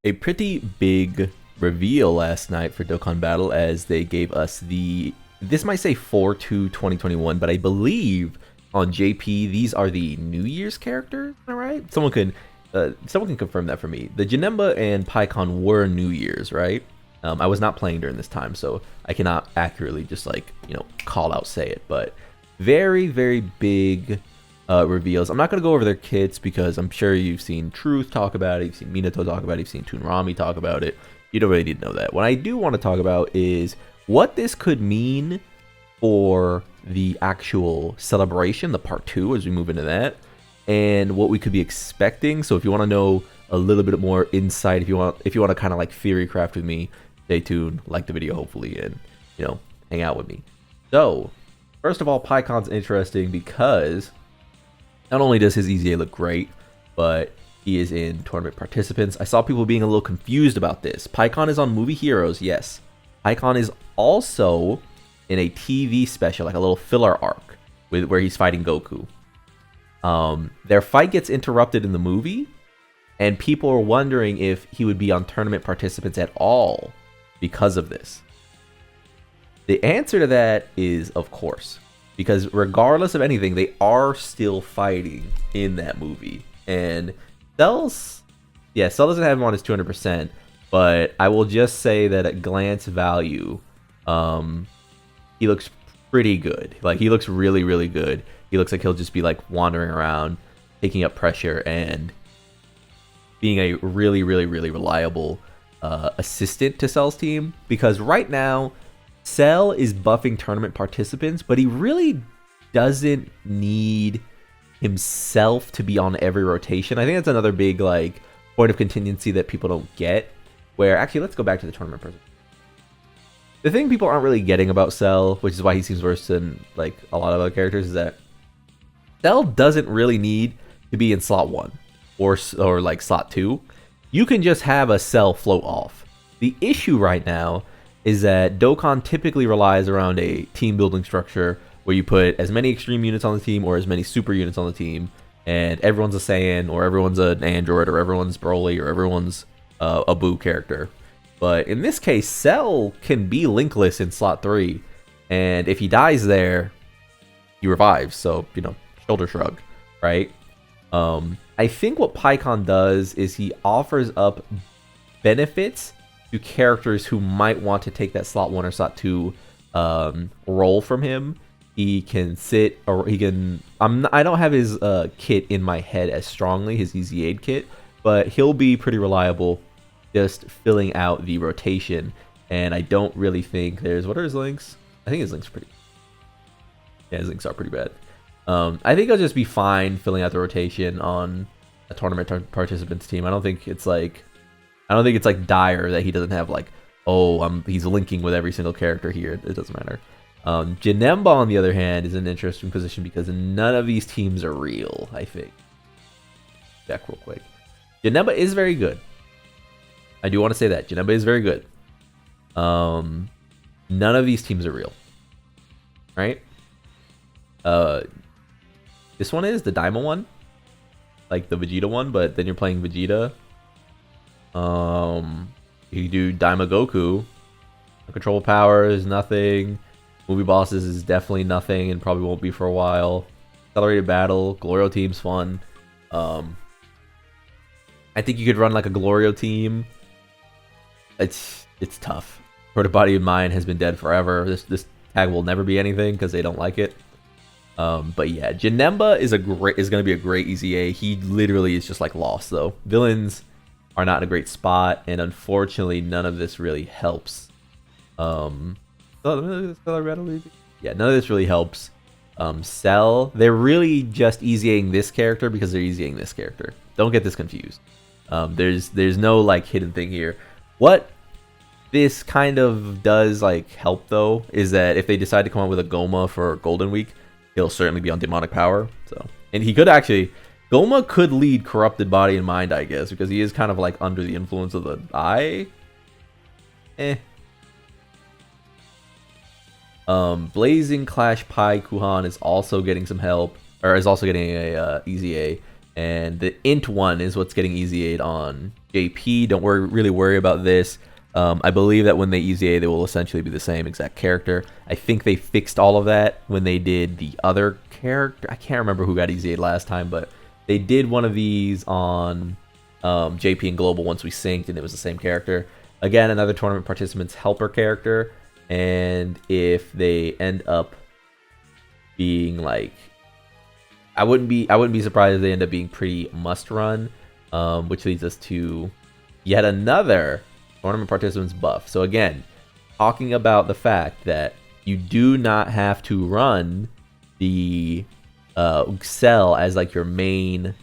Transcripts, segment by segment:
a pretty big reveal last night for Dokkan Battle as they gave us this might say 4/2/2021, but I believe on JP these are the New Year's characters. All right, someone can confirm that for me. The Janemba and PyCon were New Year's, right? I was not playing during this time, so I cannot accurately just call out say it, but very very big reveals. I'm not going to go over their kits because I'm sure you've seen Truth talk about it, you've seen Minato talk about it, you've seen Toonrami talk about it. You don't really need to know that. What I do want to talk about is what this could mean for the actual celebration, the part 2, as we move into that, and what we could be expecting. So if you want to know a little bit more insight, if you want to kind of like theory craft with me, stay tuned, like the video hopefully, and hang out with me. So first of all, PyCon's interesting because not only does his EZA look great, but he is in tournament participants. I saw people being a little confused about this. PyCon is on Movie Heroes, yes. PyCon is also in a TV special, like a little filler arc where he's fighting Goku. Their fight gets interrupted in the movie, and people are wondering if he would be on tournament participants at all because of this. The answer to that is, of course, because regardless of anything, they are still fighting in that movie. And Cell doesn't have him on his 200%, but I will just say that at glance value, he looks pretty good. Like, he looks really, really good. He looks like he'll just be like wandering around, taking up pressure, and being a really, really, really reliable assistant to Cell's team. Because right now, Cell is buffing tournament participants, but he really doesn't need himself to be on every rotation. I think that's another big point of contingency that people don't get. Where actually, let's go back to the tournament participants. The thing people aren't really getting about Cell, which is why he seems worse than a lot of other characters, is that Cell doesn't really need to be in slot 1 or slot 2. You can just have a Cell float off. The issue right now is that Dokkan typically relies around a team building structure where you put as many extreme units on the team or as many super units on the team, and everyone's a Saiyan, or everyone's an android, or everyone's Broly, or everyone's a Buu character. But in this case, Cell can be linkless in slot 3, and if he dies there, he revives. So, shoulder shrug, right? I think what PyCon does is he offers up benefits to characters who might want to take that slot 1 or slot 2 role from him. He can sit, or he can... I don't have his kit in my head as strongly, his EZA kit, but he'll be pretty reliable just filling out the rotation. And I don't really think there's... What are his links? I think his links are pretty... Yeah, his links are pretty bad. I think he'll just be fine filling out the rotation on a tournament participants team. I don't think it's dire that he doesn't have he's linking with every single character here. It doesn't matter. Janemba, on the other hand, is an interesting position because none of these teams are real, I think. Check real quick. Janemba is very good. I do want to say that. Janemba is very good. None of these teams are real. Right? This one is the Daima one. Like the Vegeta one, but then you're playing Vegeta. You do Daima Goku. Control power is nothing. Movie bosses is definitely nothing and probably won't be for a while. Accelerated battle. Glorio team's fun. I think you could run like a Glorio team. It's tough. Proto Body of Mine has been dead forever. This tag will never be anything because they don't like it. But yeah, Janemba is going to be a great EZA. He literally is just lost though. Villains are not in a great spot, and unfortunately, none of this really helps. Yeah, none of this really helps. Cell, they're really just EZAing this character because they're EZAing this character. Don't get this confused. There's no hidden thing here. What this kind of does help though is that if they decide to come out with a Goma for Golden Week, he'll certainly be on demonic power. So, and he could actually, Goma could lead corrupted body and mind, I guess, because he is kind of under the influence of the eye. Blazing Clash Pi Kuhan is also getting some help, or is also getting a EZA, and the Int one is what's getting EZA'd on JP, don't really worry about this. I believe that when they EZA, they will essentially be the same exact character. I think they fixed all of that when they did the other character. I can't remember who got EZA'd last time, but they did one of these on JP and Global once we synced, and it was the same character. Again, another tournament participant's helper character, and if they end up being like, I wouldn't be surprised if they end up being pretty must run, which leads us to yet another tournament participants buff. So again, talking about the fact that you do not have to run the Cell as like your main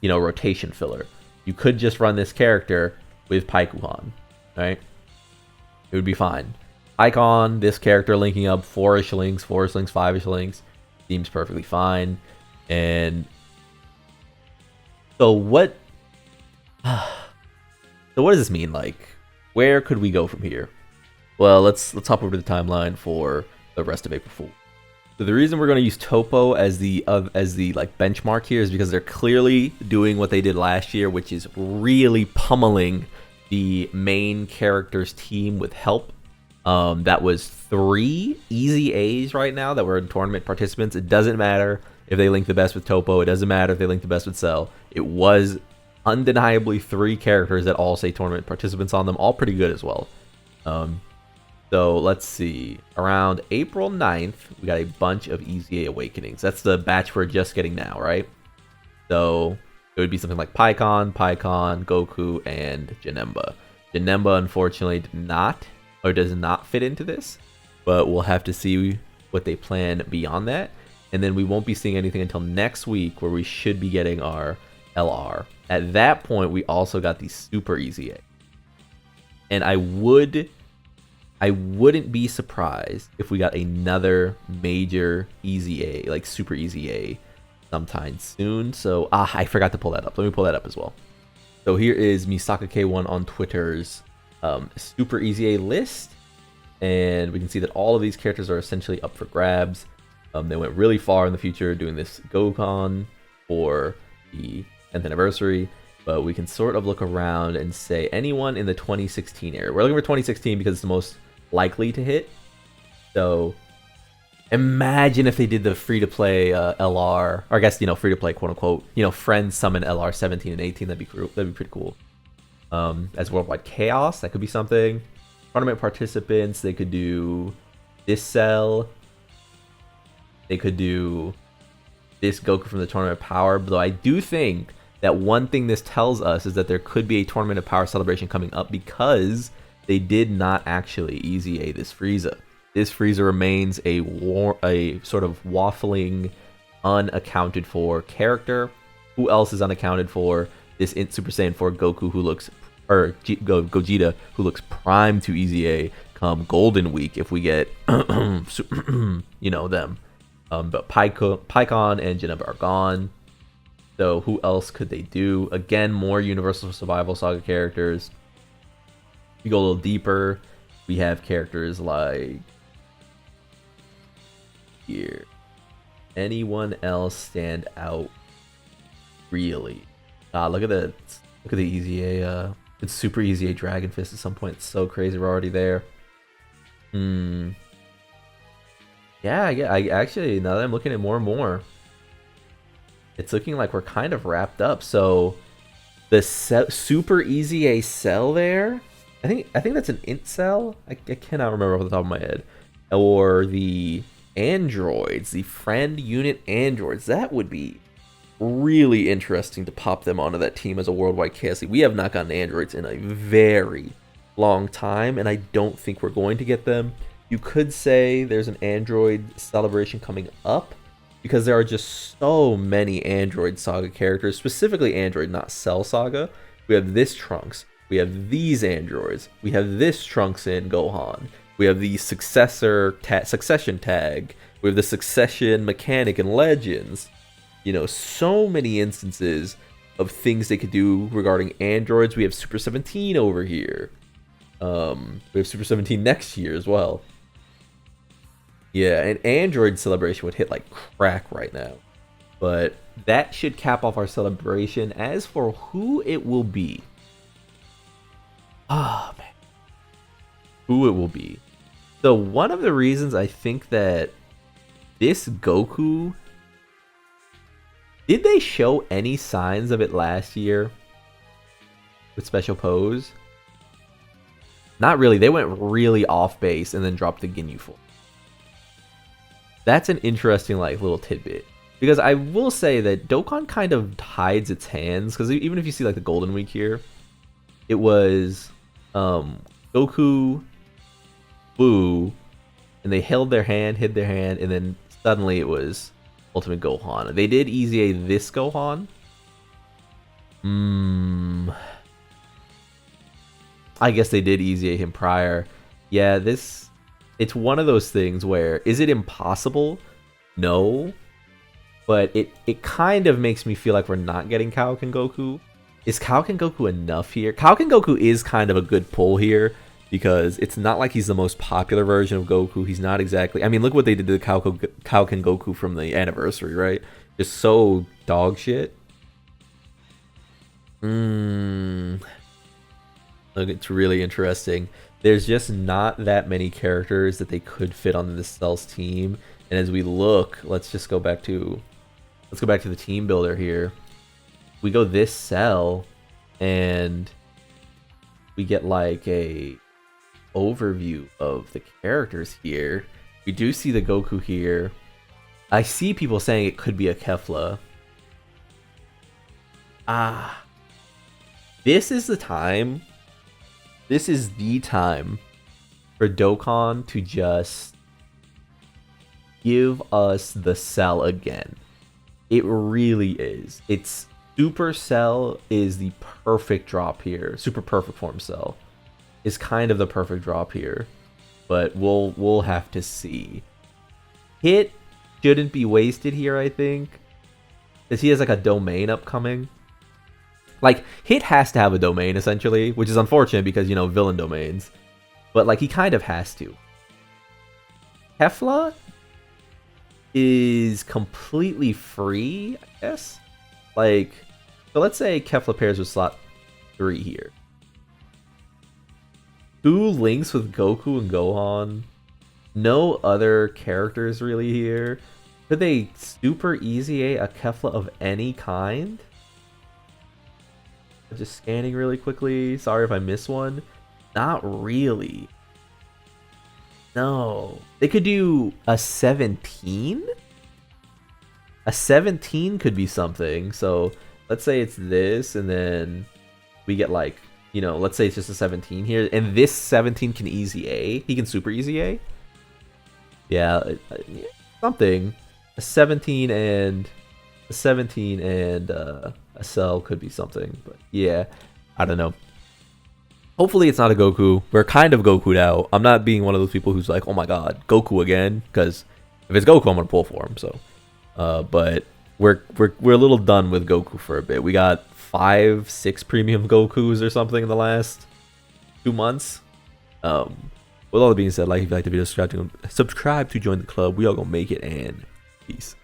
rotation filler. You could just run this character with Paikuhan, right? It would be fine. Icon, this character linking up 4-ish links, 5-ish links, seems perfectly fine. And so what does this mean? Like, where could we go from here? Well, let's hop over to the timeline for the rest of April Fool. So the reason we're going to use Topo as the like benchmark here is because they're clearly doing what they did last year, which is really pummeling the main character's team with help. That was 3 EZAs right now that were in tournament participants. It doesn't matter if they link the best with Topo. It doesn't matter if they link the best with Cell. It was undeniably 3 characters that all say tournament participants on them, all pretty good as well. So let's see. Around April 9th, we got a bunch of EZA Awakenings. That's the batch we're just getting now, right? So it would be something like Paikon, Goku, and Janemba. Janemba, unfortunately, does not fit into this, but we'll have to see what they plan beyond that. And then we won't be seeing anything until next week, where we should be getting our LR. At that point, we also got the Super EZA. And I wouldn't be surprised if we got another major EZA, like Super EZA, sometime soon. So, I forgot to pull that up. Let me pull that up as well. So here is Misaka K1 on Twitter's Super EZA list. And we can see that all of these characters are essentially up for grabs. They went really far in the future doing this Gokon for the 10th anniversary. But we can sort of look around and say anyone in the 2016 era. We're looking for 2016 because it's the most likely to hit. So imagine if they did the free-to-play LR, or I guess, free-to-play, quote-unquote, friends summon LR 17 and 18. That'd be pretty cool. As Worldwide Chaos, that could be something. Tournament participants, they could do this Cell. They could do this Goku from the Tournament of Power. Though I do think that one thing this tells us is that there could be a Tournament of Power celebration coming up, because they did not actually EZA this Frieza. This Frieza remains a sort of waffling, unaccounted for character. Who else is unaccounted for? This Super Saiyan 4 Goku, Gogeta, who looks primed to EZA come Golden Week if we get, them. But Paikon and Janemba are gone. So who else could they do? Again, more Universal Survival Saga characters. We go a little deeper. We have characters like here. Anyone else stand out? Really? Look at the EZA. It's Super EZA Dragon Fist at some point. It's so crazy. We're already there. Yeah, I actually, now that I'm looking at more and more, it's looking like we're kind of wrapped up. So the Super EZA Cell there, I think that's an int cell. I cannot remember off the top of my head. Or the androids, the friend unit androids. That would be really interesting to pop them onto that team as a worldwide KSC. We have not gotten androids in a very long time, and I don't think we're going to get them. You could say there's an android celebration coming up, because there are just so many Android Saga characters, specifically Android, not Cell Saga. We have this Trunks. We have these androids. We have this Trunks in Gohan. We have the succession tag. We have the succession mechanic in Legends. So many instances of things they could do regarding androids. We have Super 17 over here. We have Super 17 next year as well. Yeah, an Android celebration would hit like crack right now. But that should cap off our celebration. As for who it will be, ah man, who it will be. So one of the reasons I think that this Goku, did they show any signs of it last year with special pose? Not really. They went really off base and then dropped the Ginyu Form. That's an interesting like little tidbit. Because I will say that Dokkan kind of hides its hands. Because even if you see like the Golden Week here, it was Goku, Boo, and they held their hand, hid their hand, and then suddenly it was Ultimate Gohan. They did EZA this Gohan. I guess they did EZA him prior. Yeah, it's one of those things where, is it impossible? No. But it kind of makes me feel like we're not getting Kaioken Goku. Is Kaioken Goku enough here? Kaioken Goku is kind of a good pull here, because it's not like he's the most popular version of Goku. He's not exactly... I mean, look what they did to the Kaioken Goku from the anniversary, right? Just so dog shit. Look, it's really interesting. There's just not that many characters that they could fit on the Cell's team. And as we look, let's go back to the team builder here. We go this Cell, and we get like a overview of the characters here. We do see the Goku here. I see people saying it could be a Kefla. This is the time. This is the time for Dokkan to just give us the Cell again. It really is. It's Super Cell is the perfect drop here. Super perfect form Cell is kind of the perfect drop here, but we'll have to see. Hit shouldn't be wasted here, I think, because he has like a domain upcoming. Like, Hit has to have a domain essentially, which is unfortunate because, you know, villain domains, but like he kind of has to. Kefla is completely free, I guess. Like, so let's say Kefla pairs with slot 3 here. 2 links with Goku and Gohan. No other characters really here. Could they super easy a Kefla of any kind? Just scanning really quickly. Sorry if I miss one. Not really. No. They could do a 17? A 17 could be something. So let's say it's this, and then we get like, you know, let's say it's just a 17 here, and this 17 can easy A. He can super easy A. Yeah, something. A 17 and a Cell could be something, but yeah, I don't know. Hopefully it's not a Goku. We're kind of Goku'd out. I'm not being one of those people who's like, oh my god, Goku again, because if it's Goku, I'm gonna pull for him. So, but we're a little done with Goku for a bit. We got 5-6 premium Gokus or something in the last 2 months. With all that being said, like if you like the video, subscribe to join the club. We all gonna make it, and peace.